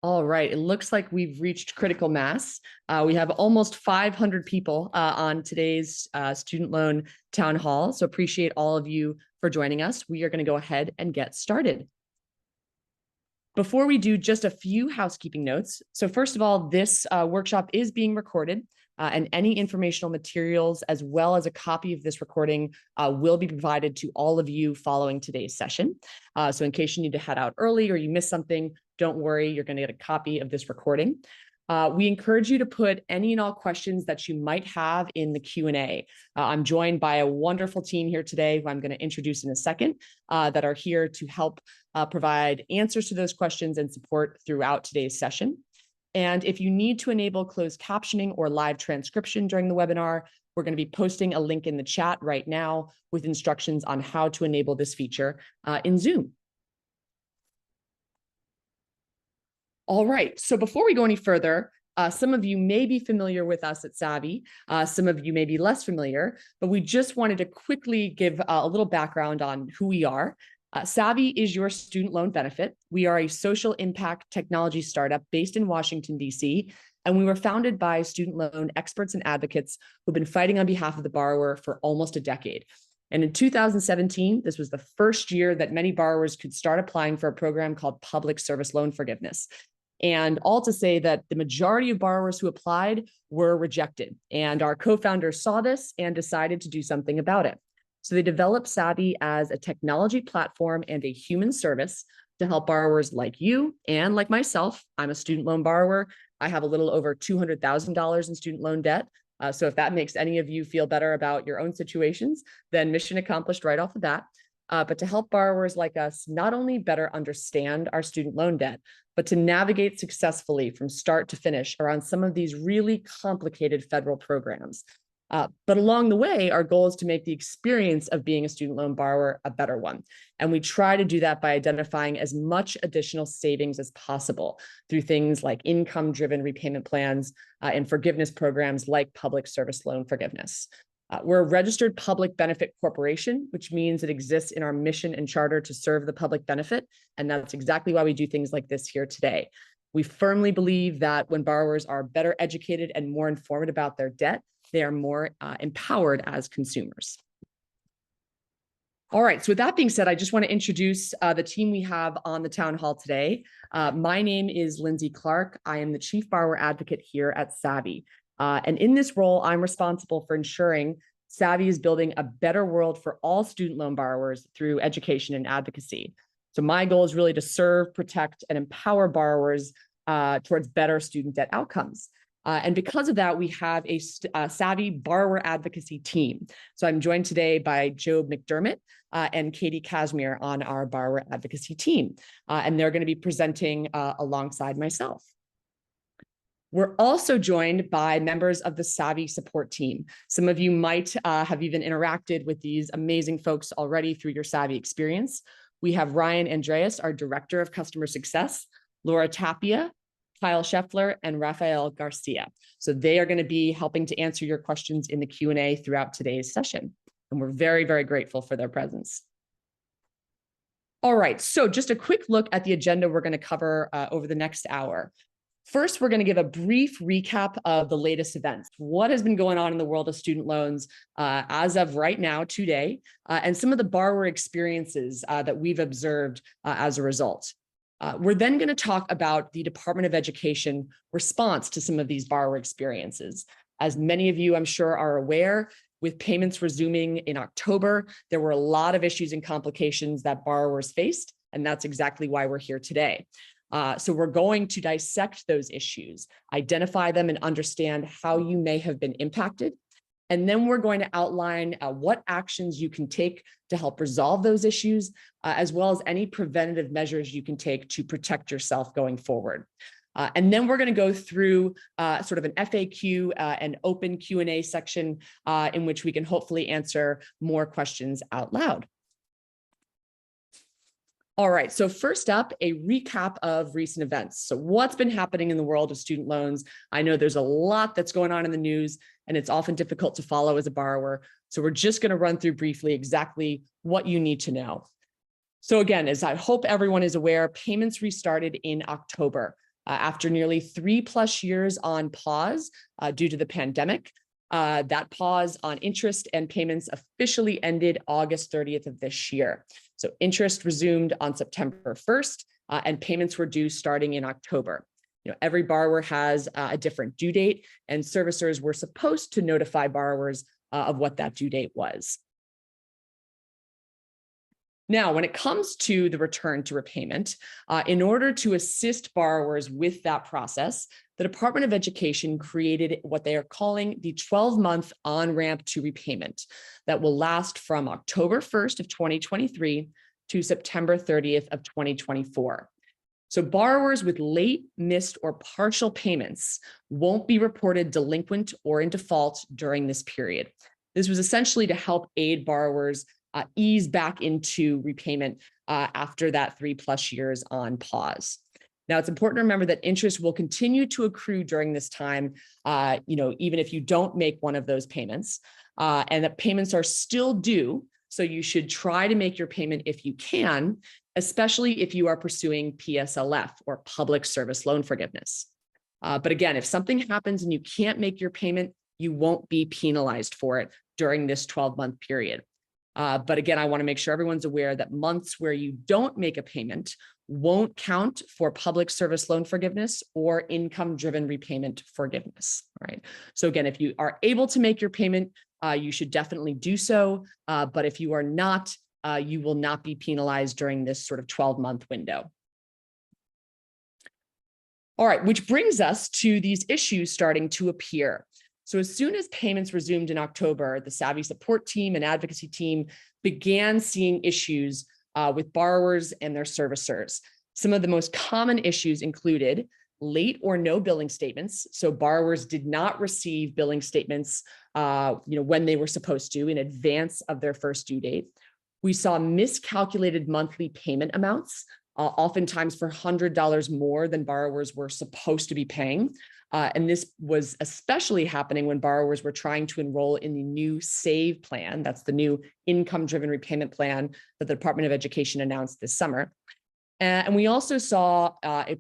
All right, it looks like we've reached critical mass. We have almost 500 people on today's student loan town hall, so appreciate all of you for joining us. We are going to go ahead and get started. Before we do, just a few housekeeping notes. So first of all, this workshop is being recorded, and any informational materials as well as a copy of this recording will be provided to all of you following today's session. So in case you need to head out early or you missed something, don't worry, you're going to get a copy of this recording. We encourage you to put any and all questions that you might have in the Q&A. I'm joined by a wonderful team here today, who I'm going to introduce in a second, that are here to help provide answers to those questions and support throughout today's session. And if you need to enable closed captioning or live transcription during the webinar, we're going to be posting a link in the chat right now with instructions on how to enable this feature in Zoom. All right, so before we go any further, some of you may be familiar with us at Savi, some of you may be less familiar, but we just wanted to quickly give a little background on who we are. Savi is your student loan benefit. We are a social impact technology startup based in Washington, D.C., and we were founded by student loan experts and advocates who've been fighting on behalf of the borrower for almost a decade. And in 2017, this was the first year that many borrowers could start applying for a program called Public Service Loan Forgiveness. And all to say that the majority of borrowers who applied were rejected. And our co-founders saw this and decided to do something about it. So they developed Savi as a technology platform and a human service to help borrowers like you and like myself. I'm a student loan borrower. I have a little over $200,000 in student loan debt. So if that makes any of you feel better about your own situations, then mission accomplished right off the bat. But to help borrowers like us not only better understand our student loan debt, but to navigate successfully from start to finish around some of these really complicated federal programs. But along the way, our goal is to make the experience of being a student loan borrower a better one. And we try to do that by identifying as much additional savings as possible through things like income-driven repayment plans and forgiveness programs like public service loan forgiveness. We're a registered public benefit corporation, which means it exists in our mission and charter to serve the public benefit. And that's exactly why we do things like this here today. We firmly believe that when borrowers are better educated and more informed about their debt, they are more empowered as consumers. All right, so with that being said, I just want to introduce the team we have on the town hall today. My name is Lindsay Clark. I am the Chief Borrower Advocate here at Savi. And in this role, I'm responsible for ensuring Savi is building a better world for all student loan borrowers through education and advocacy. So my goal is really to serve, protect, and empower borrowers towards better student debt outcomes. And because of that, we have a Savi borrower advocacy team. So I'm joined today by Jobe McDermott and Kasmir on our borrower advocacy team. And they're going to be presenting alongside myself. We're also joined by members of the Savi support team. Some of you might have even interacted with these amazing folks already through your Savi experience. We have Ryan Andreas, our Director of Customer Success, Laura Tapia, Kyle Scheffler, and Rafael Garcia. So they are going to be helping to answer your questions in the Q&A throughout today's session. And we're very, very grateful for their presence. All right, so just a quick look at the agenda we're going to cover over the next hour. First, we're going to give a brief recap of the latest events. What has been going on in the world of student loans as of right now, today, and some of the borrower experiences that we've observed as a result. We're then going to talk about the Department of Education response to some of these borrower experiences. As many of you, I'm sure, are aware, with payments resuming in October, there were a lot of issues and complications that borrowers faced, and that's exactly why we're here today. So we're going to dissect those issues, identify them, and understand how you may have been impacted. And then we're going to outline what actions you can take to help resolve those issues, as well as any preventative measures you can take to protect yourself going forward. And then we're going to go through sort of an FAQ and open Q&A section in which we can hopefully answer more questions out loud. All right, so first up, a recap of recent events. So what's been happening in the world of student loans? I know there's a lot that's going on in the news, and it's often difficult to follow as a borrower. So we're just going to run through briefly exactly what you need to know. So again, as I hope everyone is aware, payments restarted in October. After nearly 3+ years on pause due to the pandemic, that pause on interest and payments officially ended August 30th of this year. So interest resumed on September 1st, and payments were due starting in October. Every borrower has a different due date, and servicers were supposed to notify borrowers of what that due date was. Now, when it comes to the return to repayment, in order to assist borrowers with that process, the Department of Education created what they are calling the 12-month on-ramp to repayment that will last from October 1st of 2023 to September 30th of 2024. So borrowers with late, missed, or partial payments won't be reported delinquent or in default during this period. This was essentially to help aid borrowers ease back into repayment after that 3+ years on pause. Now, it's important to remember that interest will continue to accrue during this time, even if you don't make one of those payments, and that payments are still due. So you should try to make your payment if you can, especially if you are pursuing PSLF, or public service loan forgiveness. But again, if something happens and you can't make your payment, you won't be penalized for it during this 12-month period. But again, I want to make sure everyone's aware that months where you don't make a payment won't count for public service loan forgiveness or income-driven repayment forgiveness. All right. So again, if you are able to make your payment, you should definitely do so. But if you are not, you will not be penalized during this sort of 12-month window. All right, which brings us to these issues starting to appear. So as soon as payments resumed in October, the Savi support team and advocacy team began seeing issues with borrowers and their servicers. Some of the most common issues included late or no billing statements. So borrowers did not receive billing statements when they were supposed to in advance of their first due date. We saw miscalculated monthly payment amounts, oftentimes for $100 more than borrowers were supposed to be paying. And this was especially happening when borrowers were trying to enroll in the new SAVE plan. That's the new income-driven repayment plan that the Department of Education announced this summer. And we also saw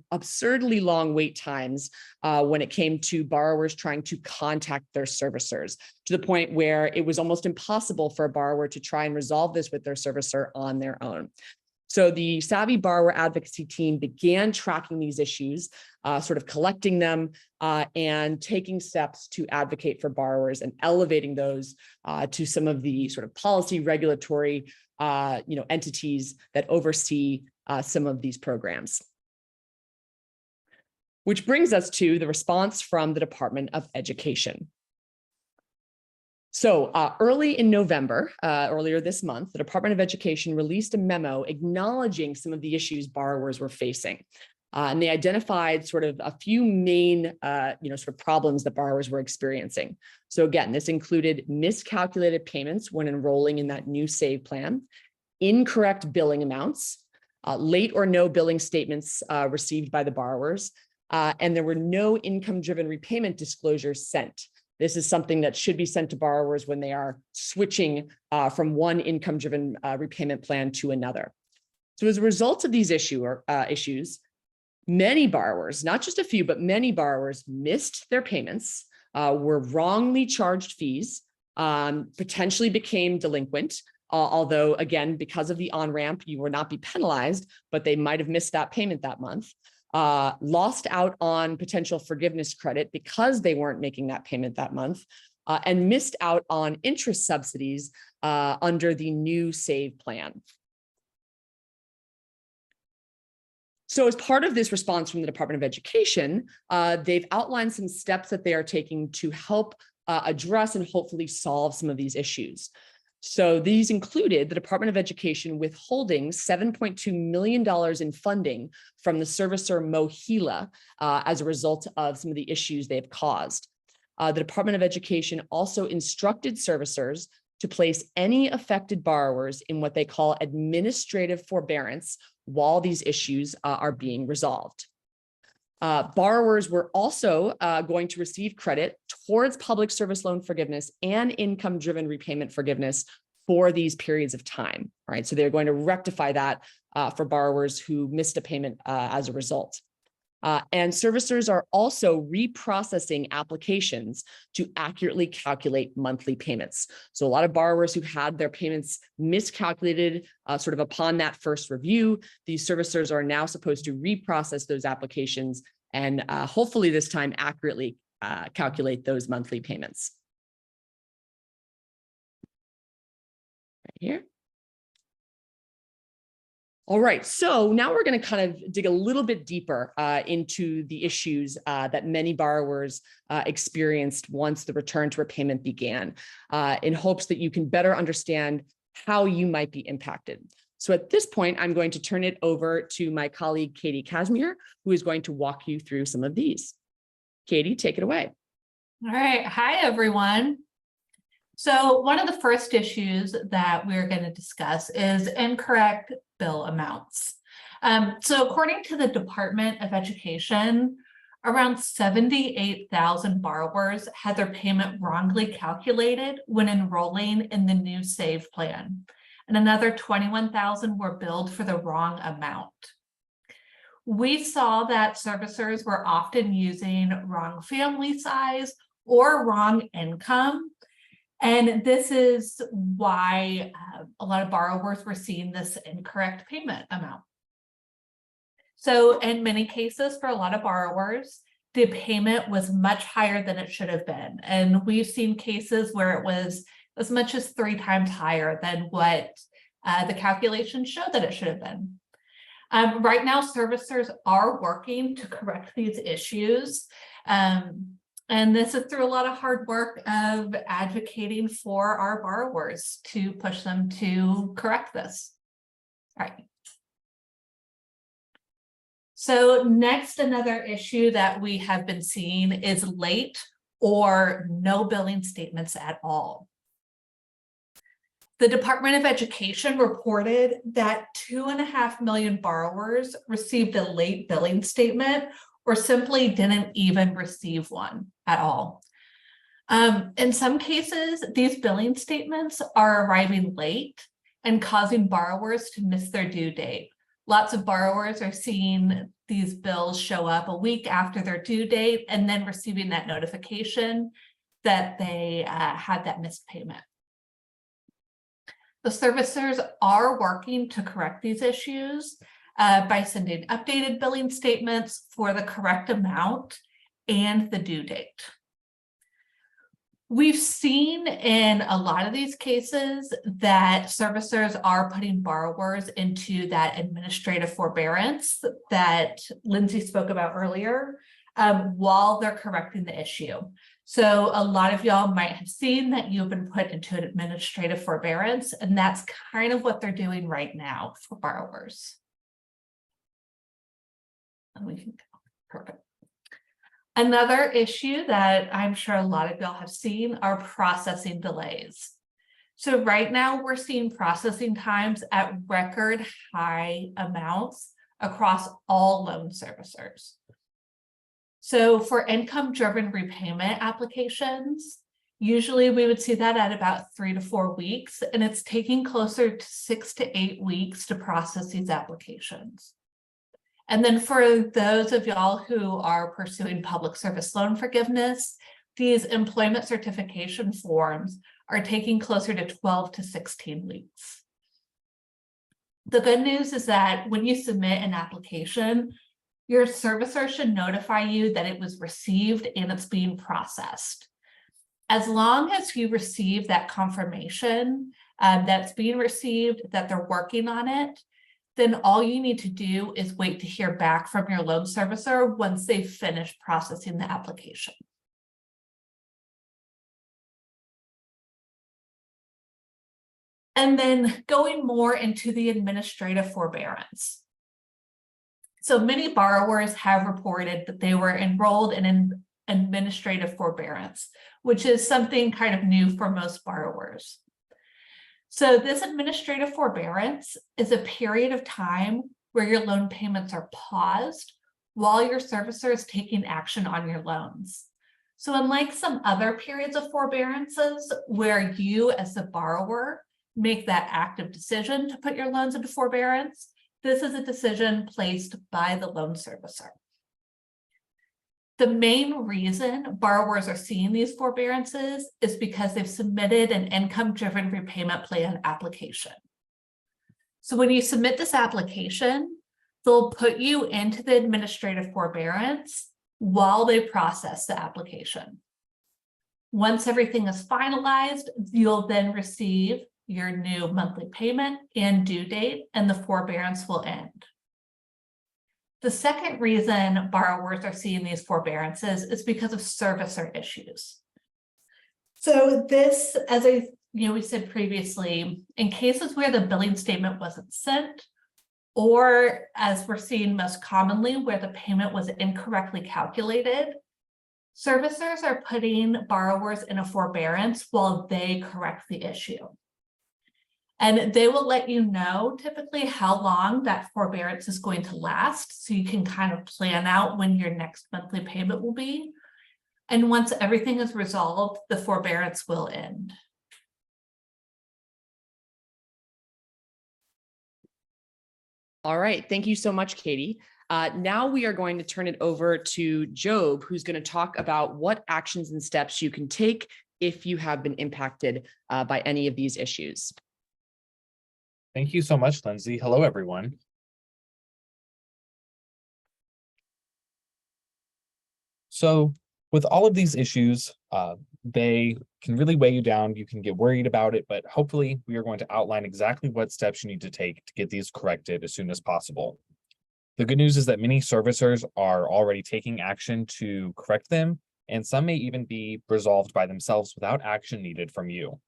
absurdly long wait times when it came to borrowers trying to contact their servicers, to the point where it was almost impossible for a borrower to try and resolve this with their servicer on their own. So the Savi borrower advocacy team began tracking these issues, sort of collecting them and taking steps to advocate for borrowers and elevating those to some of the sort of policy regulatory entities that oversee some of these programs. Which brings us to the response from the Department of Education. So early in November, earlier this month, the Department of Education released a memo acknowledging some of the issues borrowers were facing. And they identified sort of a few main sort of problems that borrowers were experiencing. So again, this included miscalculated payments when enrolling in that new SAVE plan, incorrect billing amounts, late or no billing statements received by the borrowers, and there were no income-driven repayment disclosures sent. This is something that should be sent to borrowers when they are switching from one income-driven repayment plan to another. So as a result of these issues, many borrowers, not just a few, but many borrowers missed their payments, were wrongly charged fees, potentially became delinquent, although again, because of the on-ramp, you will not be penalized, but they might have missed that payment that month. Lost out on potential forgiveness credit because they weren't making that payment that month, and missed out on interest subsidies under the new SAVE plan. So as part of this response from the Department of Education, they've outlined some steps that they are taking to help address and hopefully solve some of these issues. So these included the Department of Education withholding $7.2 million in funding from the servicer Mohila as a result of some of the issues they've caused. The Department of Education also instructed servicers to place any affected borrowers in what they call administrative forbearance while these issues are being resolved. Borrowers were also going to receive credit towards public service loan forgiveness and income-driven repayment forgiveness for these periods of time, right? So they're going to rectify that for borrowers who missed a payment as a result. And servicers are also reprocessing applications to accurately calculate monthly payments. So a lot of borrowers who had their payments miscalculated sort of upon that first review, these servicers are now supposed to reprocess those applications and hopefully this time accurately calculate those monthly payments. Right here. All right, so now we're going to kind of dig a little bit deeper into the issues that many borrowers experienced once the return to repayment began, in hopes that you can better understand how you might be impacted. So at this point, I'm going to turn it over to my colleague, Katie Kasmir, who is going to walk you through some of these. Katie, take it away. All right. Hi, everyone. So one of the first issues that we're going to discuss is incorrect bill amounts. So according to the Department of Education, around 78,000 borrowers had their payment wrongly calculated when enrolling in the new SAVE plan, and another 21,000 were billed for the wrong amount. We saw that servicers were often using wrong family size or wrong income. And this is why a lot of borrowers were seeing this incorrect payment amount. So in many cases, for a lot of borrowers, the payment was much higher than it should have been. And we've seen cases where it was as much as 3 times higher than what the calculations showed that it should have been. Right now, servicers are working to correct these issues. And this is through a lot of hard work of advocating for our borrowers to push them to correct this. All right. So next, another issue that we have been seeing is late or no billing statements at all. The Department of Education reported that 2.5 million borrowers received a late billing statement or simply didn't even receive one at all. In some cases, these billing statements are arriving late and causing borrowers to miss their due date. Lots of borrowers are seeing these bills show up a week after their due date and then receiving that notification that they had that missed payment. The servicers are working to correct these issues by sending updated billing statements for the correct amount and the due date. We've seen in a lot of these cases that servicers are putting borrowers into that administrative forbearance that Lindsay spoke about earlier while they're correcting the issue. So a lot of y'all might have seen that you've been put into an administrative forbearance, and that's kind of what they're doing right now for borrowers. And we can go. Perfect. Another issue that I'm sure a lot of y'all have seen are processing delays. So right now we're seeing processing times at record high amounts across all loan servicers. So for income-driven repayment applications, usually we would see that at about 3 to 4 weeks, and it's taking closer to 6 to 8 weeks to process these applications. And then for those of y'all who are pursuing public service loan forgiveness, these employment certification forms are taking closer to 12 to 16 weeks. The good news is that when you submit an application, your servicer should notify you that it was received and it's being processed. As long as you receive that confirmation that's being received, that they're working on it, then all you need to do is wait to hear back from your loan servicer once they've finished processing the application. And then going more into the administrative forbearance. So many borrowers have reported that they were enrolled in an administrative forbearance, which is something kind of new for most borrowers. So this administrative forbearance is a period of time where your loan payments are paused while your servicer is taking action on your loans. So unlike some other periods of forbearances where you as the borrower make that active decision to put your loans into forbearance, this is a decision placed by the loan servicer. The main reason borrowers are seeing these forbearances is because they've submitted an income-driven repayment plan application. So when you submit this application, they'll put you into the administrative forbearance while they process the application. Once everything is finalized, you'll then receive your new monthly payment and due date, and the forbearance will end. The second reason borrowers are seeing these forbearances is because of servicer issues. So this, as we said previously, in cases where the billing statement wasn't sent, or as we're seeing most commonly, where the payment was incorrectly calculated, servicers are putting borrowers in a forbearance while they correct the issue. And they will let you know typically how long that forbearance is going to last, so you can kind of plan out when your next monthly payment will be. And once everything is resolved, the forbearance will end. All right, thank you so much, Katie. Now we are going to turn it over to Jobe, who's going to talk about what actions and steps you can take if you have been impacted by any of these issues. Thank you so much, Lindsay. Hello, everyone. So with all of these issues, they can really weigh you down. You can get worried about it, but hopefully we are going to outline exactly what steps you need to take to get these corrected as soon as possible. The good news is that many servicers are already taking action to correct them, and some may even be resolved by themselves without action needed from you.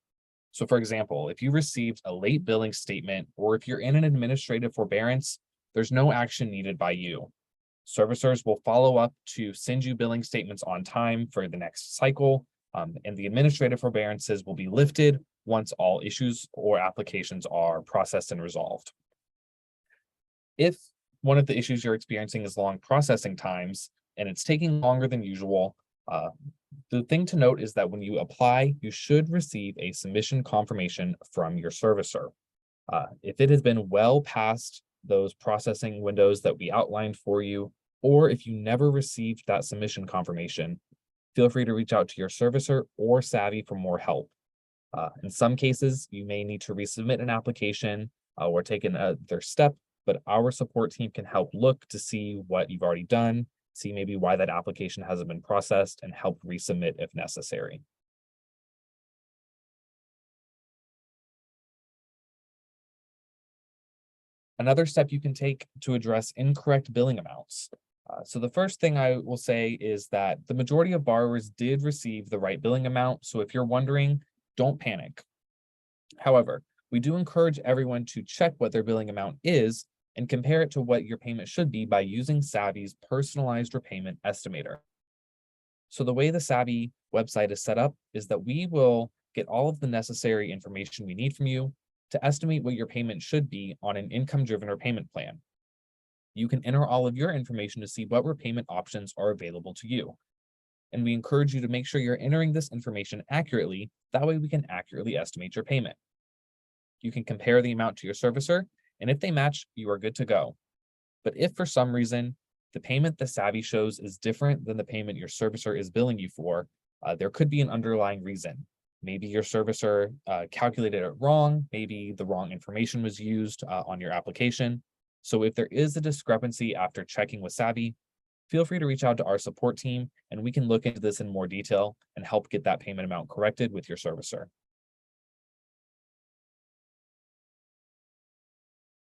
So for example, if you received a late billing statement, or if you're in an administrative forbearance, there's no action needed by you. Servicers will follow up to send you billing statements on time for the next cycle, and the administrative forbearances will be lifted once all issues or applications are processed and resolved. If one of the issues you're experiencing is long processing times and it's taking longer than usual, the thing to note is that when you apply, you should receive a submission confirmation from your servicer. If it has been well past those processing windows that we outlined for you, or if you never received that submission confirmation, feel free to reach out to your servicer or Savi for more help. In some cases, you may need to resubmit an application or take another step, but our support team can help look to see what you've already done, see maybe why that application hasn't been processed, and help resubmit if necessary. Another step you can take to address incorrect billing amounts. So the first thing I will say is that the majority of borrowers did receive the right billing amount. So if you're wondering, don't panic. However, we do encourage everyone to check what their billing amount is and compare it to what your payment should be by using Savi's personalized repayment estimator. So the way the Savi website is set up is that we will get all of the necessary information we need from you to estimate what your payment should be on an income-driven repayment plan. You can enter all of your information to see what repayment options are available to you. And we encourage you to make sure you're entering this information accurately. That way we can accurately estimate your payment. You can compare the amount to your servicer, and if they match, you are good to go. But if for some reason the payment the Savi shows is different than the payment your servicer is billing you for, there could be an underlying reason. Maybe your servicer calculated it wrong, maybe the wrong information was used on your application. So if there is a discrepancy after checking with Savi, feel free to reach out to our support team and we can look into this in more detail and help get that payment amount corrected with your servicer.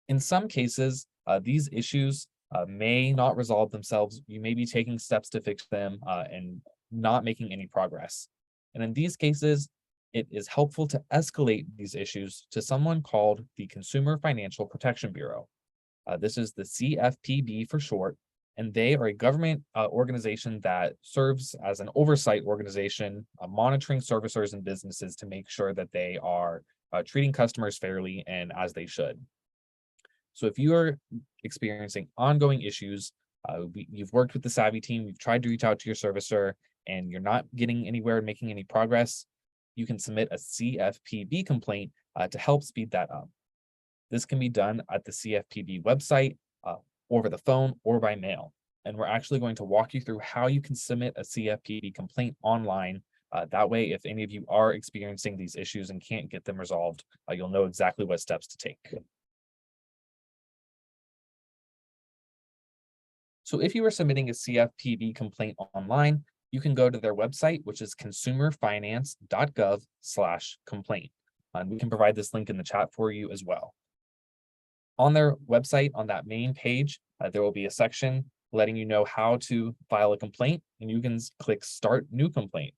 In some cases, these issues may not resolve themselves. You may be taking steps to fix them and not making any progress. And in these cases, it is helpful to escalate these issues to someone called the Consumer Financial Protection Bureau. This is the CFPB for short, and they are a government organization that serves as an oversight organization, monitoring servicers and businesses to make sure that they are treating customers fairly and as they should. So if you are experiencing ongoing issues, you've worked with the Savi team, you've tried to reach out to your servicer, and you're not getting anywhere and making any progress, you can submit a CFPB complaint to help speed that up. This can be done at the CFPB website, over the phone, or by mail. And we're actually going to walk you through how you can submit a CFPB complaint online. That way, if any of you are experiencing these issues and can't get them resolved, you'll know exactly what steps to take. So if you are submitting a CFPB complaint online, you can go to their website, which is consumerfinance.gov/complaint. And we can provide this link in the chat for you as well. On their website, on that main page, there will be a section letting you know how to file a complaint, and you can click Start New Complaint.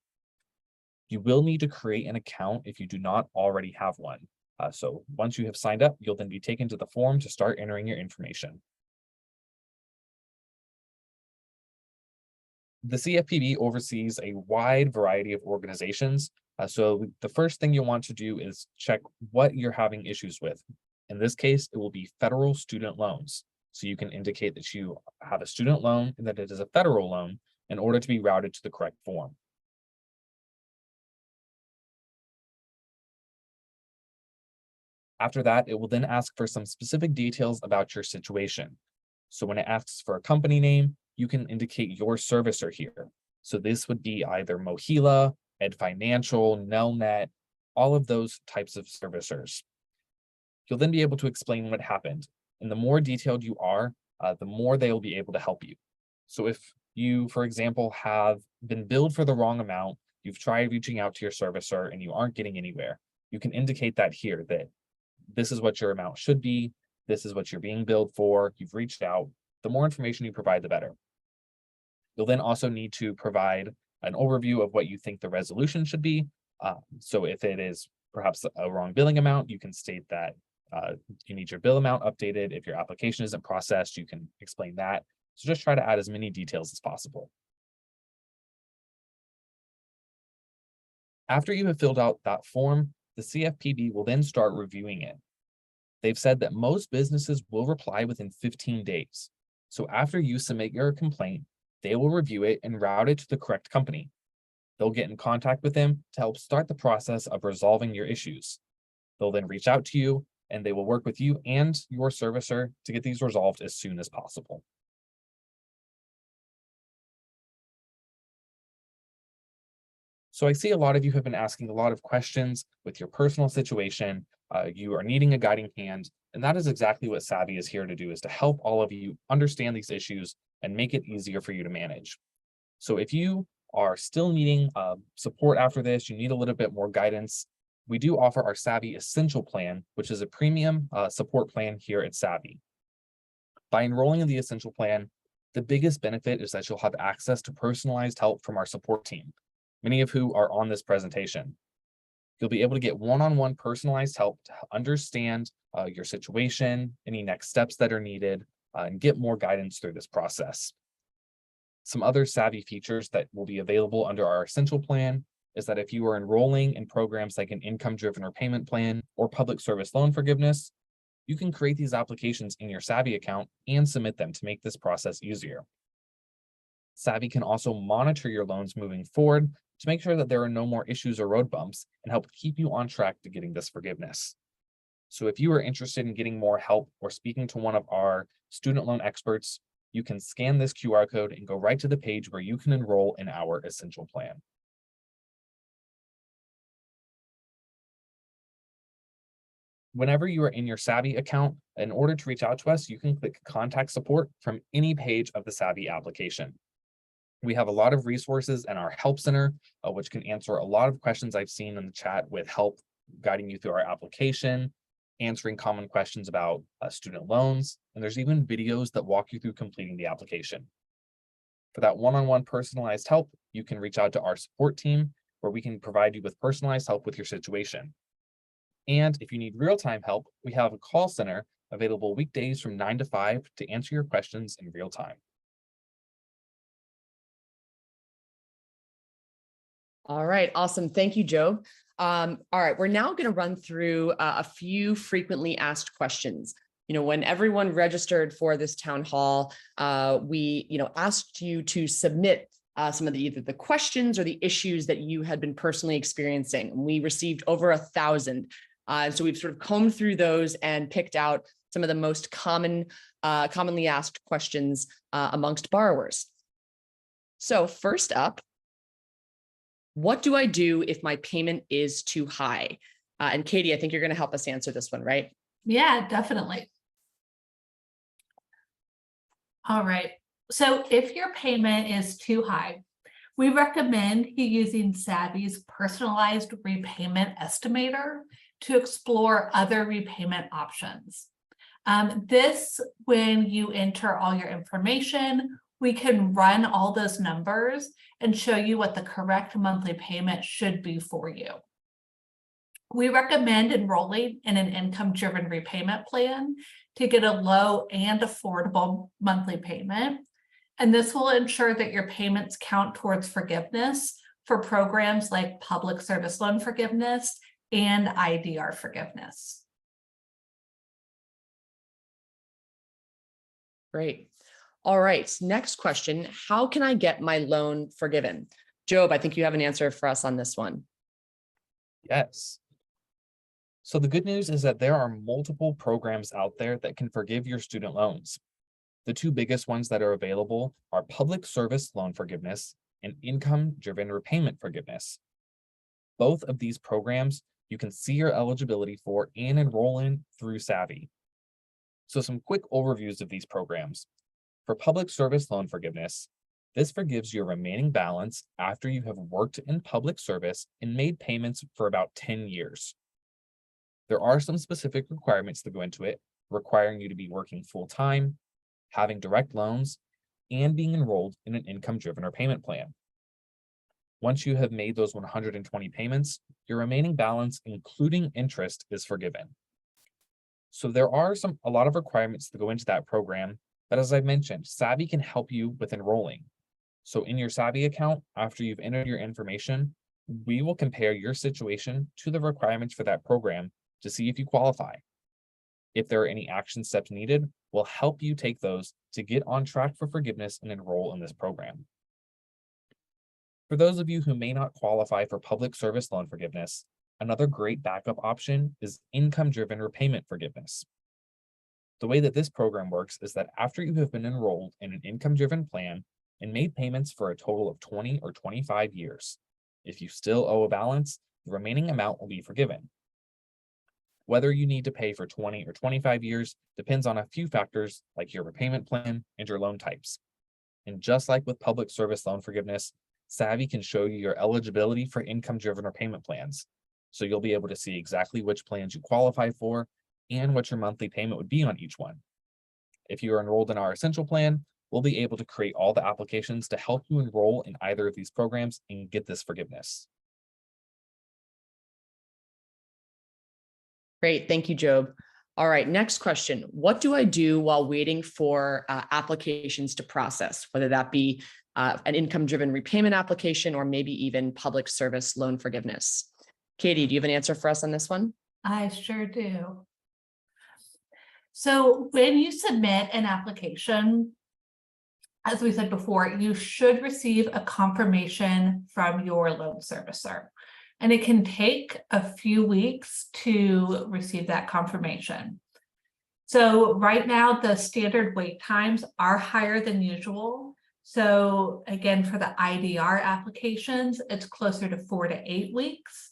You will need to create an account if you do not already have one. So once you have signed up, you'll then be taken to the form to start entering your information. The CFPB oversees a wide variety of organizations. So the first thing you'll want to do is check what you're having issues with. In this case, it will be federal student loans. So you can indicate that you have a student loan and that it is a federal loan in order to be routed to the correct form. After that, it will then ask for some specific details about your situation. So when it asks for a company name, you can indicate your servicer here. So this would be either Mohila, Ed Financial, Nelnet, all of those types of servicers. You'll then be able to explain what happened. And the more detailed you are, the more they'll be able to help you. So if you, for example, have been billed for the wrong amount, you've tried reaching out to your servicer and you aren't getting anywhere, you can indicate that here, that this is what your amount should be, this is what you're being billed for, you've reached out. The more information you provide, the better. You'll then also need to provide an overview of what you think the resolution should be. So if it is perhaps a wrong billing amount, you can state that you need your bill amount updated. If your application isn't processed, you can explain that. So just try to add as many details as possible. After you have filled out that form, the CFPB will then start reviewing it. They've said that most businesses will reply within 15 days. So after you submit your complaint, they will review it and route it to the correct company. They'll get in contact with them to help start the process of resolving your issues. They'll then reach out to you and they will work with you and your servicer to get these resolved as soon as possible. So I see a lot of you have been asking a lot of questions with your personal situation. You are needing a guiding hand, and that is exactly what Savi is here to do, is to help all of you understand these issues and make it easier for you to manage. So if you are still needing support after this, you need a little bit more guidance, we do offer our Savi Essential Plan, which is a premium support plan here at Savi. By enrolling in the Essential Plan, the biggest benefit is that you'll have access to personalized help from our support team, many of who are on this presentation. You'll be able to get one-on-one personalized help to understand your situation, any next steps that are needed, and get more guidance through this process. Some other Savi features that will be available under our Essential Plan is that if you are enrolling in programs like an income-driven repayment plan or public service loan forgiveness, you can create these applications in your Savi account and submit them to make this process easier. Savi can also monitor your loans moving forward to make sure that there are no more issues or road bumps and help keep you on track to getting this forgiveness. So if you are interested in getting more help or speaking to one of our student loan experts, you can scan this QR code and go right to the page where you can enroll in our Essential Plan. Whenever you are in your Savi account, in order to reach out to us, you can click Contact Support from any page of the Savi application. We have a lot of resources in our Help Center, which can answer a lot of questions I've seen in the chat with help guiding you through our application, answering common questions about student loans, and there's even videos that walk you through completing the application. For that one-on-one personalized help, you can reach out to our support team, where we can provide you with personalized help with your situation. And if you need real-time help, we have a call center available weekdays from 9 to 5 to answer your questions in real time. All right, awesome. Thank you, Jobe. All right, we're now going to run through a few frequently asked questions. When everyone registered for this town hall, we, asked you to submit some of either the questions or the issues that you had been personally experiencing. And we received over 1,000. So we've sort of combed through those and picked out some of the most commonly asked questions amongst borrowers. So first up, what do I do if my payment is too high? And Katie, I think you're going to help us answer this one, right? Yeah, definitely. All right. So if your payment is too high, we recommend you using Savi's personalized repayment estimator to explore other repayment options. This, when you enter all your information, we can run all those numbers and show you what the correct monthly payment should be for you. We recommend enrolling in an income-driven repayment plan to get a low and affordable monthly payment. And this will ensure that your payments count towards forgiveness for programs like public service loan forgiveness and IDR forgiveness. Great. All right, next question. How can I get my loan forgiven? Jobe, I think you have an answer for us on this one. Yes. So the good news is that there are multiple programs out there that can forgive your student loans. The two biggest ones that are available are public service loan forgiveness and income-driven repayment forgiveness. Both of these programs you can see your eligibility for and enroll in through Savi. So some quick overviews of these programs. For public service loan forgiveness, this forgives your remaining balance after you have worked in public service and made payments for about 10 years. There are some specific requirements that go into it, requiring you to be working full-time, having direct loans, and being enrolled in an income-driven repayment plan. Once you have made those 120 payments, your remaining balance, including interest, is forgiven. So there are a lot of requirements that go into that program, but as I mentioned, Savi can help you with enrolling. So in your Savi account, after you've entered your information, we will compare your situation to the requirements for that program to see if you qualify. If there are any action steps needed, we'll help you take those to get on track for forgiveness and enroll in this program. For those of you who may not qualify for public service loan forgiveness, another great backup option is income-driven repayment forgiveness. The way that this program works is that after you have been enrolled in an income-driven plan and made payments for a total of 20 or 25 years, if you still owe a balance, the remaining amount will be forgiven. Whether you need to pay for 20 or 25 years depends on a few factors like your repayment plan and your loan types. And just like with public service loan forgiveness, Savi can show you your eligibility for income-driven repayment plans. So you'll be able to see exactly which plans you qualify for and what your monthly payment would be on each one. If you are enrolled in our essential plan, we'll be able to create all the applications to help you enroll in either of these programs and get this forgiveness. Great, thank you, Jobe. All right, next question. What do I do while waiting for applications to process, whether that be an income-driven repayment application or maybe even public service loan forgiveness? Katie, do you have an answer for us on this one? I sure do. So when you submit an application, as we said before, you should receive a confirmation from your loan servicer. And it can take a few weeks to receive that confirmation. So right now, the standard wait times are higher than usual. So again, for the IDR applications, it's closer to 4 to 8 weeks.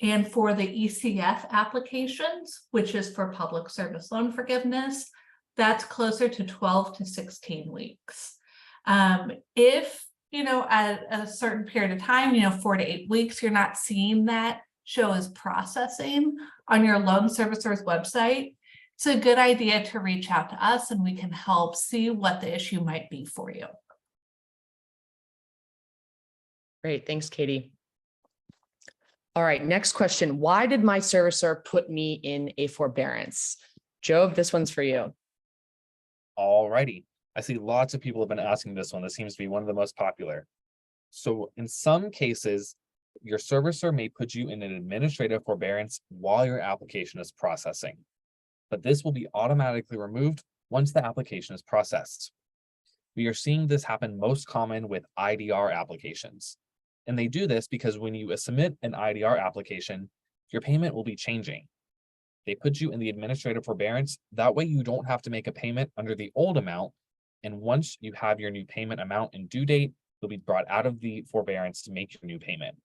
And for the ECF applications, which is for public service loan forgiveness, that's closer to 12 to 16 weeks. If at a certain period of time, 4 to 8 weeks, you're not seeing that show as processing on your loan servicer's website, it's a good idea to reach out to us and we can help see what the issue might be for you. Great, thanks, Katie. All right, next question. Why did my servicer put me in a forbearance? Jobe, this one's for you. All righty. I see lots of people have been asking this one. This seems to be one of the most popular. So in some cases, your servicer may put you in an administrative forbearance while your application is processing, but this will be automatically removed once the application is processed. We are seeing this happen most common with IDR applications. And they do this because when you submit an IDR application, your payment will be changing. They put you in the administrative forbearance. That way you don't have to make a payment under the old amount. And once you have your new payment amount and due date, you'll be brought out of the forbearance to make your new payment.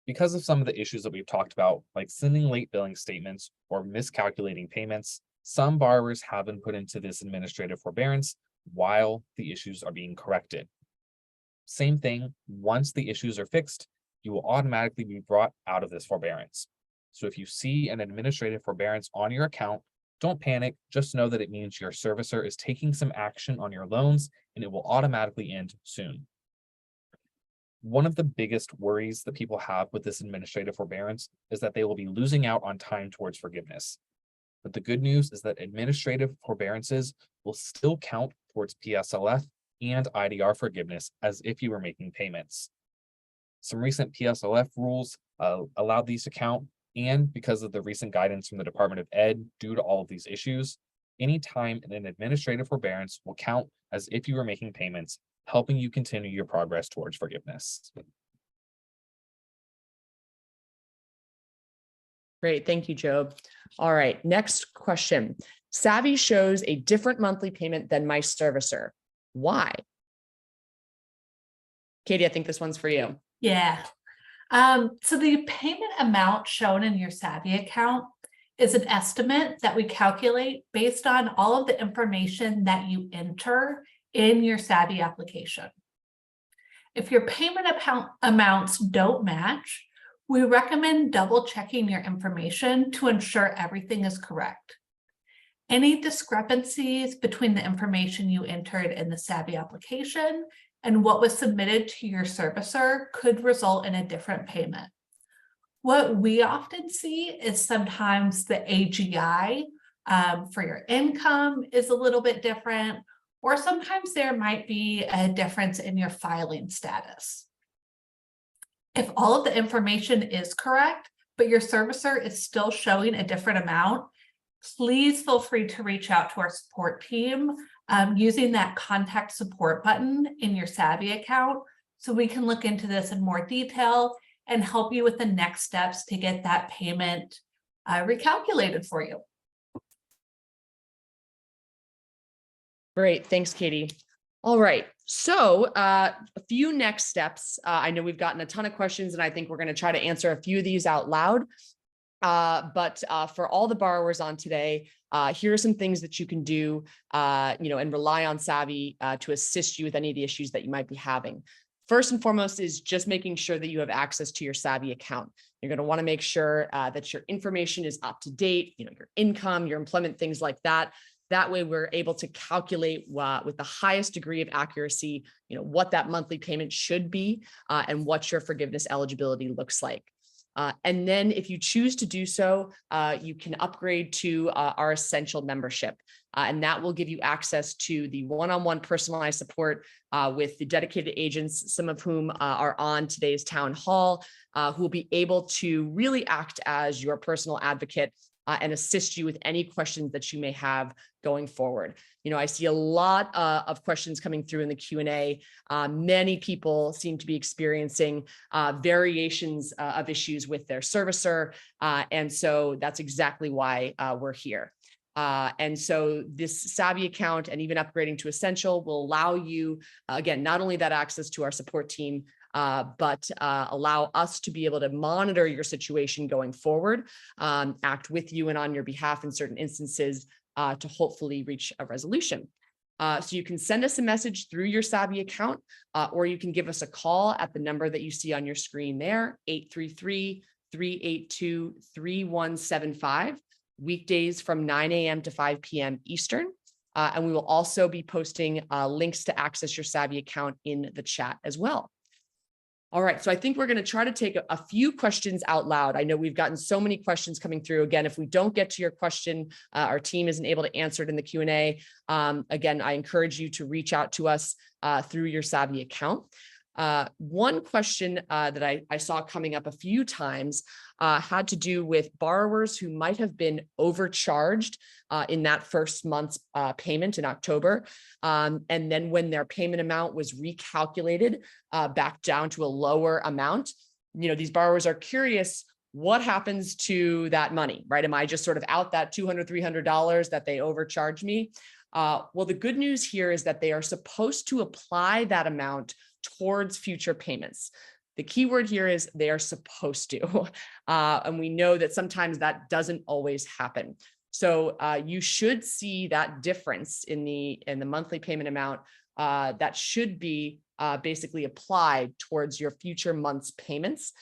Because of some of the issues that we've talked about, like sending late billing statements or miscalculating payments, some borrowers have been put into this administrative forbearance while the issues are being corrected. Same thing, once the issues are fixed, you will automatically be brought out of this forbearance. So if you see an administrative forbearance on your account, don't panic, just know that it means your servicer is taking some action on your loans and it will automatically end soon. One of the biggest worries that people have with this administrative forbearance is that they will be losing out on time towards forgiveness. But the good news is that administrative forbearances will still count towards PSLF and IDR forgiveness as if you were making payments. Some recent PSLF rules allowed these to count, and because of the recent guidance from the Department of Ed due to all of these issues, any time in an administrative forbearance will count as if you were making payments, helping you continue your progress towards forgiveness. Great, thank you, Jobe. All right, next question. Savi shows a different monthly payment than my servicer. Why? Katie, I think this one's for you. Yeah. So the payment amount shown in your Savi account is an estimate that we calculate based on all of the information that you enter in your Savi application. If your payment amounts don't match, we recommend double checking your information to ensure everything is correct. Any discrepancies between the information you entered in the Savi application and what was submitted to your servicer could result in a different payment. What we often see is sometimes the AGI for your income is a little bit different, or sometimes there might be a difference in your filing status. If all of the information is correct, but your servicer is still showing a different amount, please feel free to reach out to our support team using that contact support button in your Savi account so we can look into this in more detail and help you with the next steps to get that payment recalculated for you. Great, thanks, Katie. All right, so a few next steps. I know we've gotten a ton of questions and I think we're going to try to answer a few of these out loud. But for all the borrowers on today, here are some things that you can do, and rely on Savi to assist you with any of the issues that you might be having. First and foremost is just making sure that you have access to your Savi account. You're going to want to make sure that your information is up to date, your income, your employment, things like that. That way we're able to calculate with the highest degree of accuracy, what that monthly payment should be and what your forgiveness eligibility looks like. And then if you choose to do so, you can upgrade to our essential membership. And that will give you access to the one-on-one personalized support with the dedicated agents, some of whom are on today's town hall, who will be able to really act as your personal advocate and assist you with any questions that you may have going forward. I see a lot of questions coming through in the Q&A. Many people seem to be experiencing variations of issues with their servicer. And so that's exactly why we're here. And so this Savi account and even upgrading to Essential will allow you, again, not only that access to our support team, but allow us to be able to monitor your situation going forward, act with you and on your behalf in certain instances to hopefully reach a resolution. So you can send us a message through your Savi account, or you can give us a call at the number that you see on your screen there, 833-382-3175, weekdays from 9 a.m. to 5 p.m. Eastern. And we will also be posting links to access your Savi account in the chat as well. All right, so I think we're going to try to take a few questions out loud. I know we've gotten so many questions coming through. Again, if we don't get to your question, our team isn't able to answer it in the Q&A. Again, I encourage you to reach out to us through your Savi account. One question that I saw coming up a few times had to do with borrowers who might have been overcharged in that first month's payment in October. And then when their payment amount was recalculated back down to a lower amount, these borrowers are curious, what happens to that money, right? Am I just sort of out that $200, $300 that they overcharged me? Well, the good news here is that they are supposed to apply that amount towards future payments. The key word here is they are supposed to, and we know that sometimes that doesn't always happen. So you should see that difference in the monthly payment amount that should be basically applied towards your future month's payments.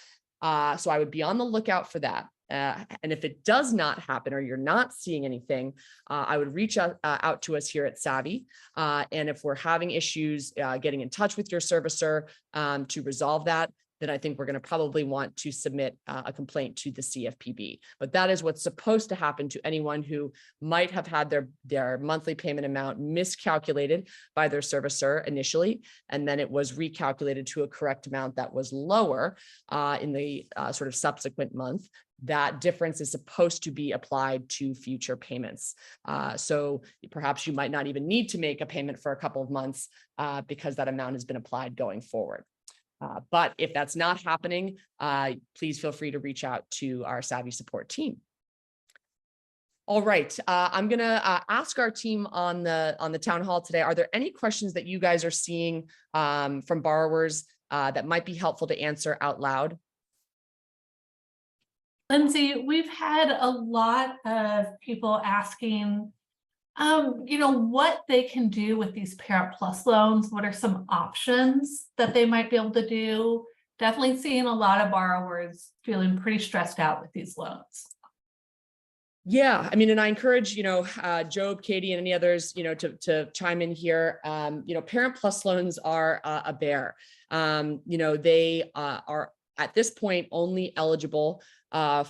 So I would be on the lookout for that. And if it does not happen or you're not seeing anything, I would reach out to us here at Savi. And if we're having issues getting in touch with your servicer to resolve that, then I think we're going to probably want to submit a complaint to the CFPB. But that is what's supposed to happen to anyone who might have had their monthly payment amount miscalculated by their servicer initially, and then it was recalculated to a correct amount that was lower in the sort of subsequent month. That difference is supposed to be applied to future payments. So perhaps you might not even need to make a payment for a couple of months because that amount has been applied going forward. But if that's not happening, please feel free to reach out to our Savi support team. All right, I'm going to ask our team on the town hall today. Are there any questions that you guys are seeing from borrowers that might be helpful to answer out loud? Lindsay, we've had a lot of people asking, what they can do with these Parent Plus loans. What are some options that they might be able to do? Definitely seeing a lot of borrowers feeling pretty stressed out with these loans. Yeah, I mean, and I encourage, Jobe, Katie, and any others, to chime in here. Parent Plus loans are a bear. They are at this point only eligible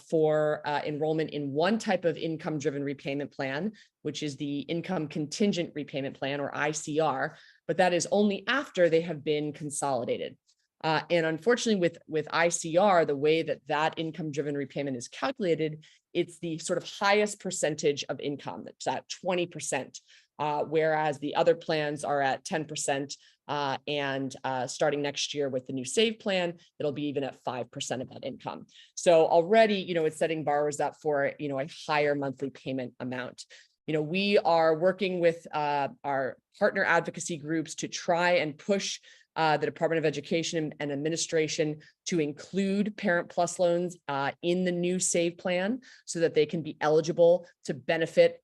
for enrollment in one type of income-driven repayment plan, which is the income contingent repayment plan, or ICR, but that is only after they have been consolidated. And unfortunately, with ICR, the way that income-driven repayment is calculated, it's the sort of highest percentage of income. It's at 20%, whereas the other plans are at 10%. And starting next year with the new SAVE plan, it'll be even at 5% of that income. So already, it's setting borrowers up for, a higher monthly payment amount. We are working with our partner advocacy groups to try and push the Department of Education and Administration to include Parent Plus loans in the new SAVE plan so that they can be eligible to benefit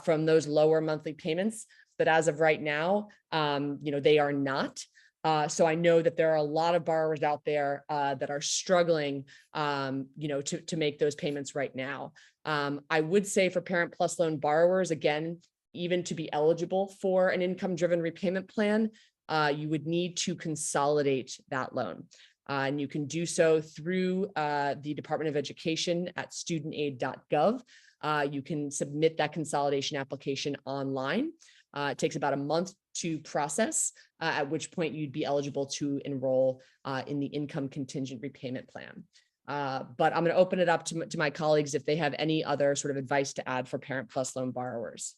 from those lower monthly payments. But as of right now, they are not. So I know that there are a lot of borrowers out there that are struggling, to make those payments right now. I would say for Parent Plus loan borrowers, again, even to be eligible for an income-driven repayment plan, you would need to consolidate that loan. And you can do so through the Department of Education at studentaid.gov. You can submit that consolidation application online. It takes about a month to process, at which point you'd be eligible to enroll in the income contingent repayment plan. But I'm going to open it up to my colleagues if they have any other sort of advice to add for Parent Plus loan borrowers.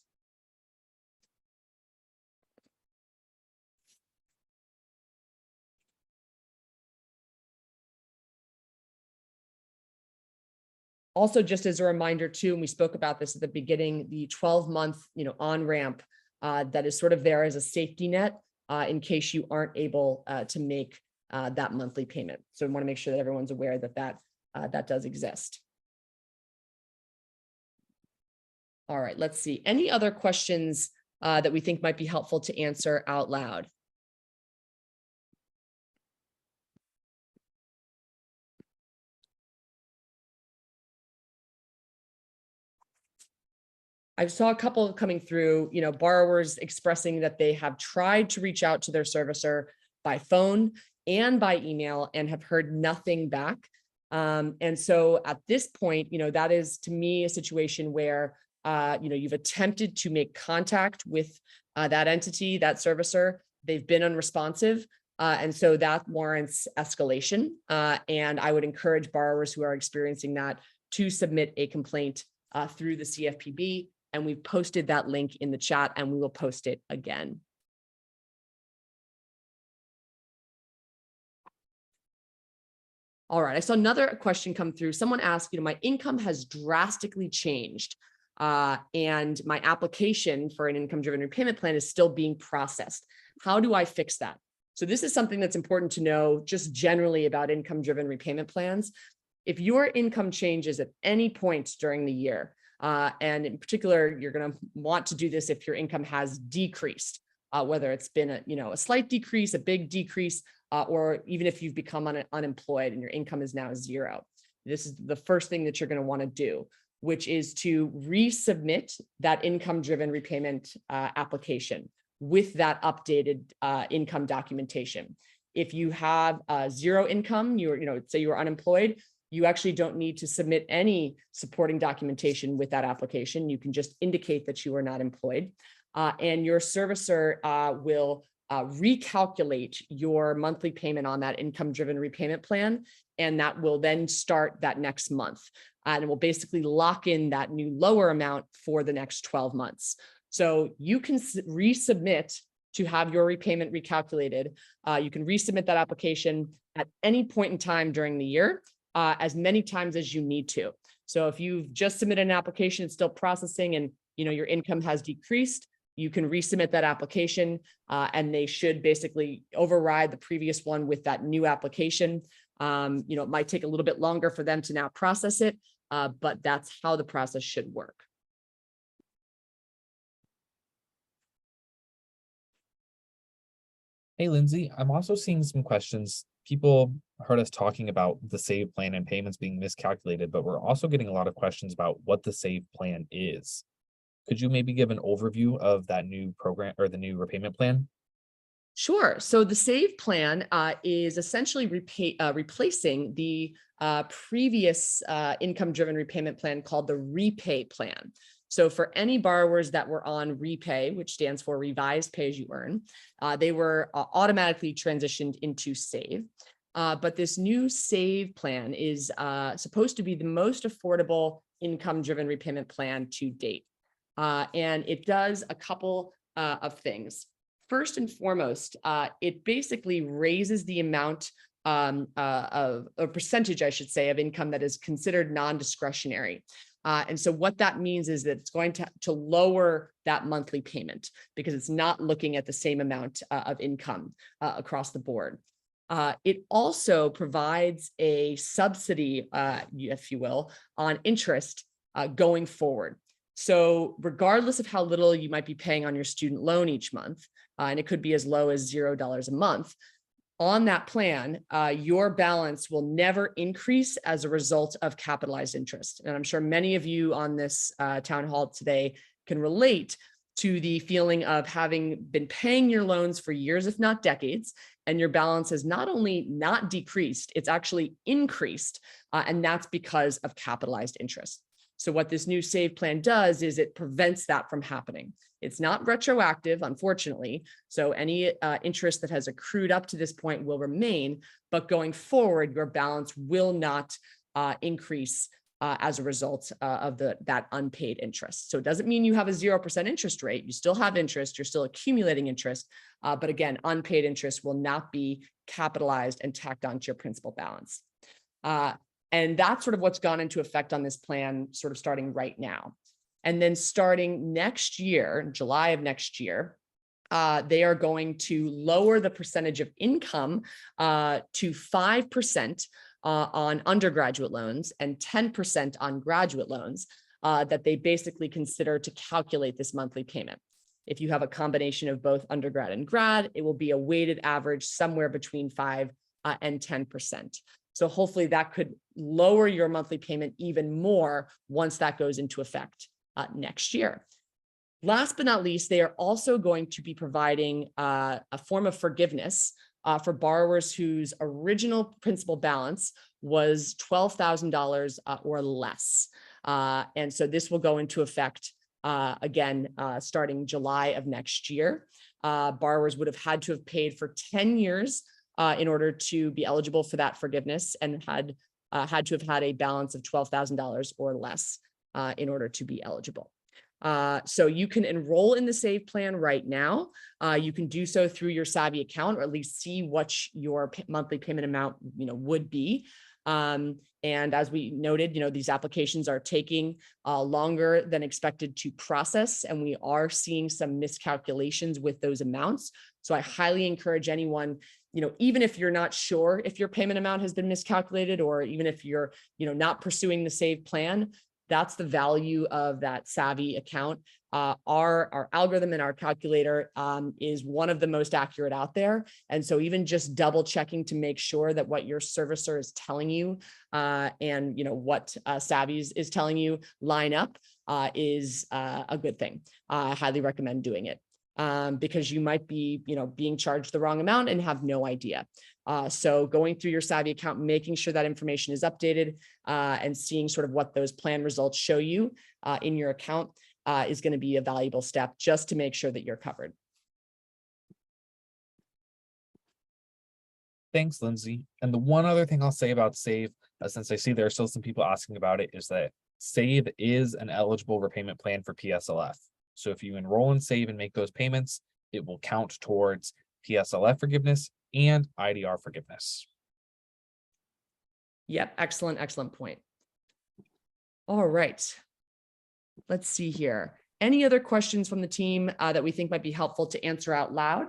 Also, just as a reminder too, and we spoke about this at the beginning, the 12-month, on-ramp that is sort of there as a safety net in case you aren't able to make that monthly payment. So we want to make sure that everyone's aware that does exist. All right, let's see. Any other questions that we think might be helpful to answer out loud? I saw a couple coming through, borrowers expressing that they have tried to reach out to their servicer by phone and by email and have heard nothing back. And so at this point, that is to me a situation where, you've attempted to make contact with that entity, that servicer, they've been unresponsive. And so that warrants escalation. And I would encourage borrowers who are experiencing that to submit a complaint through the CFPB. And we've posted that link in the chat and we will post it again. All right, I saw another question come through. Someone asked, my income has drastically changed and my application for an income-driven repayment plan is still being processed. How do I fix that? So this is something that's important to know just generally about income-driven repayment plans. If your income changes at any point during the year, and in particular, you're going to want to do this if your income has decreased, whether it's been a slight decrease, a big decrease, or even if you've become unemployed and your income is now zero. This is the first thing that you're going to want to do, which is to resubmit that income-driven repayment application with that updated income documentation. If you have zero income, say you were unemployed, you actually don't need to submit any supporting documentation with that application. You can just indicate that you are not employed, and your servicer will recalculate your monthly payment on that income-driven repayment plan, and that will then start that next month. And it will basically lock in that new lower amount for the next 12 months. So you can resubmit to have your repayment recalculated. You can resubmit that application at any point in time during the year, as many times as you need to. So if you've just submitted an application, it's still processing, and your income has decreased, you can resubmit that application, and they should basically override the previous one with that new application. It might take a little bit longer for them to now process it, but that's how the process should work. Hey, Lindsay, I'm also seeing some questions. People heard us talking about the SAVE plan and payments being miscalculated, but we're also getting a lot of questions about what the SAVE plan is. Could you maybe give an overview of that new program or the new repayment plan? Sure. So the SAVE plan is essentially replacing the previous income-driven repayment plan called the repay plan. So for any borrowers that were on repay, which stands for revised pay as you earn, they were automatically transitioned into SAVE. But this new SAVE plan is supposed to be the most affordable income-driven repayment plan to date. And it does a couple of things. First and foremost, it basically raises the amount of a percentage, I should say, of income that is considered non-discretionary. And so what that means is that it's going to lower that monthly payment because it's not looking at the same amount of income across the board. It also provides a subsidy, if you will, on interest going forward. So regardless of how little you might be paying on your student loan each month, and it could be as low as $0 a month, on that plan, your balance will never increase as a result of capitalized interest. And I'm sure many of you on this town hall today can relate to the feeling of having been paying your loans for years, if not decades, and your balance has not only not decreased, it's actually increased, and that's because of capitalized interest. So what this new SAVE plan does is it prevents that from happening. It's not retroactive, unfortunately. So any interest that has accrued up to this point will remain, but going forward, your balance will not increase as a result of that unpaid interest. So it doesn't mean you have a 0% interest rate. You still have interest, you're still accumulating interest, but again, unpaid interest will not be capitalized and tacked onto your principal balance. And that's sort of what's gone into effect on this plan, sort of starting right now. And then starting next year, July of next year, they are going to lower the percentage of income to 5% on undergraduate loans and 10% on graduate loans that they basically consider to calculate this monthly payment. If you have a combination of both undergrad and grad, it will be a weighted average somewhere between 5 and 10%. So hopefully that could lower your monthly payment even more once that goes into effect next year. Last but not least, they are also going to be providing a form of forgiveness for borrowers whose original principal balance was $12,000 or less. And so this will go into effect again, starting July of next year. Borrowers would have had to have paid for 10 years in order to be eligible for that forgiveness and had to have had a balance of $12,000 or less in order to be eligible. So you can enroll in the SAVE plan right now. You can do so through your Savi account, or at least see what your monthly payment amount would be. And as we noted, these applications are taking longer than expected to process, and we are seeing some miscalculations with those amounts. So I highly encourage anyone, even if you're not sure if your payment amount has been miscalculated, or even if you're, not pursuing the SAVE plan, that's the value of that Savi account. Our algorithm and our calculator is one of the most accurate out there. And so even just double checking to make sure that what your servicer is telling you and what Savi is telling you line up is a good thing. I highly recommend doing it because you might be being charged the wrong amount and have no idea. So going through your Savi account, making sure that information is updated and seeing sort of what those plan results show you in your account is going to be a valuable step just to make sure that you're covered. Thanks, Lindsay. And the one other thing I'll say about SAVE, since I see there are still some people asking about it, is that SAVE is an eligible repayment plan for PSLF. So if you enroll in SAVE and make those payments, it will count towards PSLF forgiveness and IDR forgiveness. Yep, excellent point. All right. Let's see here. Any other questions from the team that we think might be helpful to answer out loud?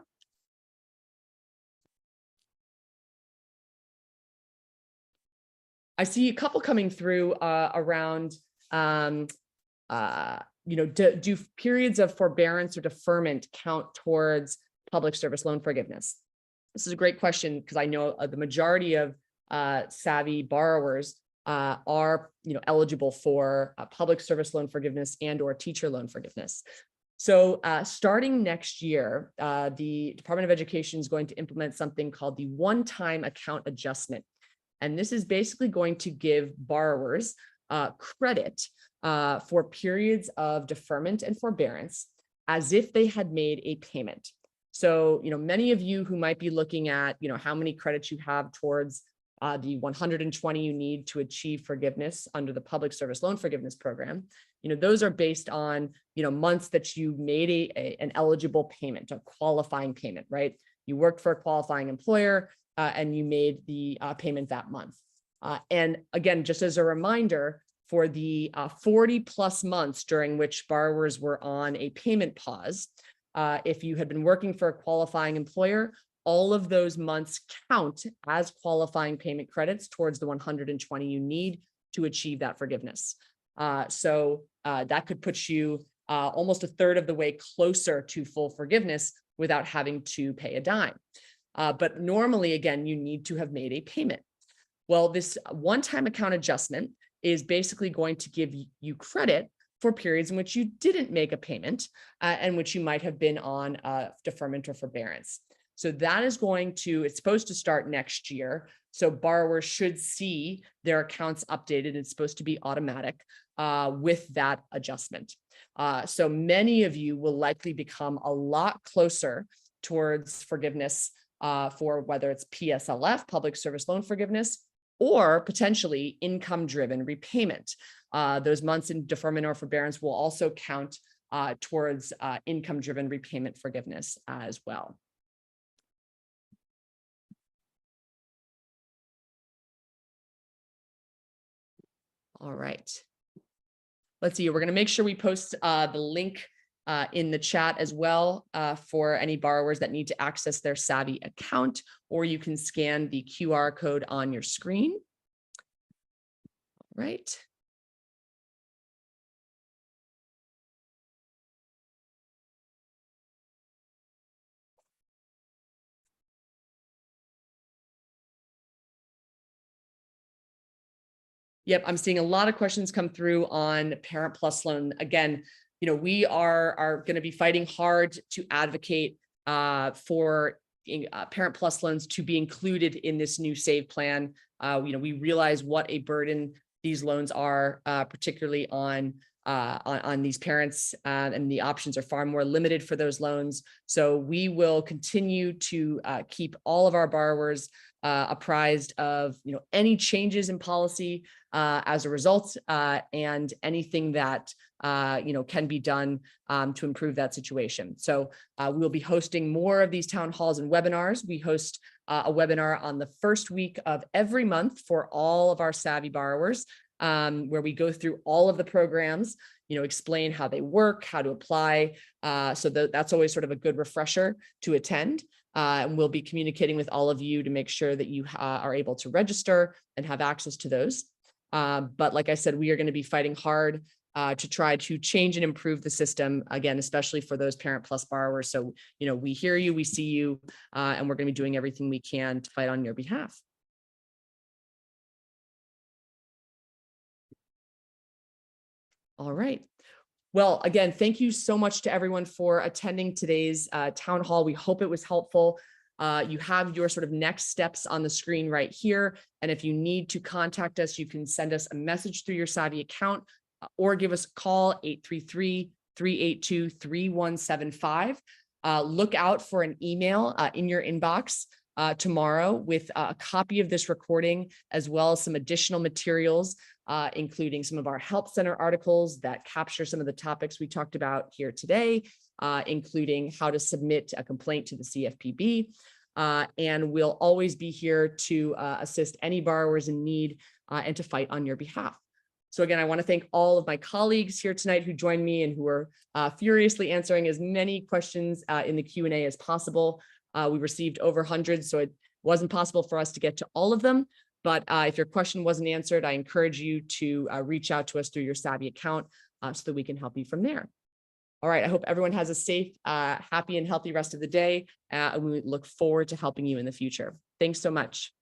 I see a couple coming through around, do periods of forbearance or deferment count towards public service loan forgiveness? This is a great question because I know the majority of Savi borrowers are eligible for public service loan forgiveness and or teacher loan forgiveness. So starting next year, the Department of Education is going to implement something called the one-time account adjustment. And this is basically going to give borrowers credit for periods of deferment and forbearance as if they had made a payment. So, many of you who might be looking at, how many credits you have towards the 120 you need to achieve forgiveness under the public service loan forgiveness program, those are based on, months that you made an eligible payment, a qualifying payment, right? You worked for a qualifying employer and you made the payment that month. And again, just as a reminder, for the 40 plus months during which borrowers were on a payment pause, if you had been working for a qualifying employer, all of those months count as qualifying payment credits towards the 120 you need to achieve that forgiveness. So that could put you almost a third of the way closer to full forgiveness without having to pay a dime. But normally, again, you need to have made a payment. Well, this one-time account adjustment is basically going to give you credit for periods in which you didn't make a payment and which you might have been on deferment or forbearance. So that is it's supposed to start next year. So borrowers should see their accounts updated. It's supposed to be automatic with that adjustment. So many of you will likely become a lot closer towards forgiveness for whether it's PSLF, public service loan forgiveness, or potentially income-driven repayment. Those months in deferment or forbearance will also count towards income-driven repayment forgiveness as well. All right. Let's see, we're going to make sure we post the link in the chat as well for any borrowers that need to access their Savi account, or you can scan the QR code on your screen. All right. Yep, I'm seeing a lot of questions come through on Parent Plus loan. Again, we are going to be fighting hard to advocate for Parent Plus loans to be included in this new SAVE plan. We realize what a burden these loans are, particularly on on these parents, and the options are far more limited for those loans. So we will continue to keep all of our borrowers apprised of any changes in policy as a result, and anything that can be done to improve that situation. So we'll be hosting more of these town halls and webinars. We host a webinar on the first week of every month for all of our Savi borrowers, where we go through all of the programs, explain how they work, how to apply. So that's always sort of a good refresher to attend. And we'll be communicating with all of you to make sure that you are able to register and have access to those. But like I said, we are going to be fighting hard to try to change and improve the system, again, especially for those Parent Plus borrowers. So, we hear you, we see you, and we're going to be doing everything we can to fight on your behalf. All right. Well, again, thank you so much to everyone for attending today's town hall. We hope it was helpful. You have your sort of next steps on the screen right here. And if you need to contact us, you can send us a message through your Savi account or give us a call, 833-382-3175. Look out for an email in your inbox tomorrow with a copy of this recording, as well as some additional materials, including some of our Help Center articles that capture some of the topics we talked about here today, including how to submit a complaint to the CFPB. And we'll always be here to assist any borrowers in need and to fight on your behalf. So again, I want to thank all of my colleagues here tonight who joined me and who are furiously answering as many questions in the Q&A as possible. We received over hundreds, so it wasn't possible for us to get to all of them. But if your question wasn't answered, I encourage you to reach out to us through your Savi account so that we can help you from there. All right, I hope everyone has a safe, happy, and healthy rest of the day. And we look forward to helping you in the future. Thanks so much.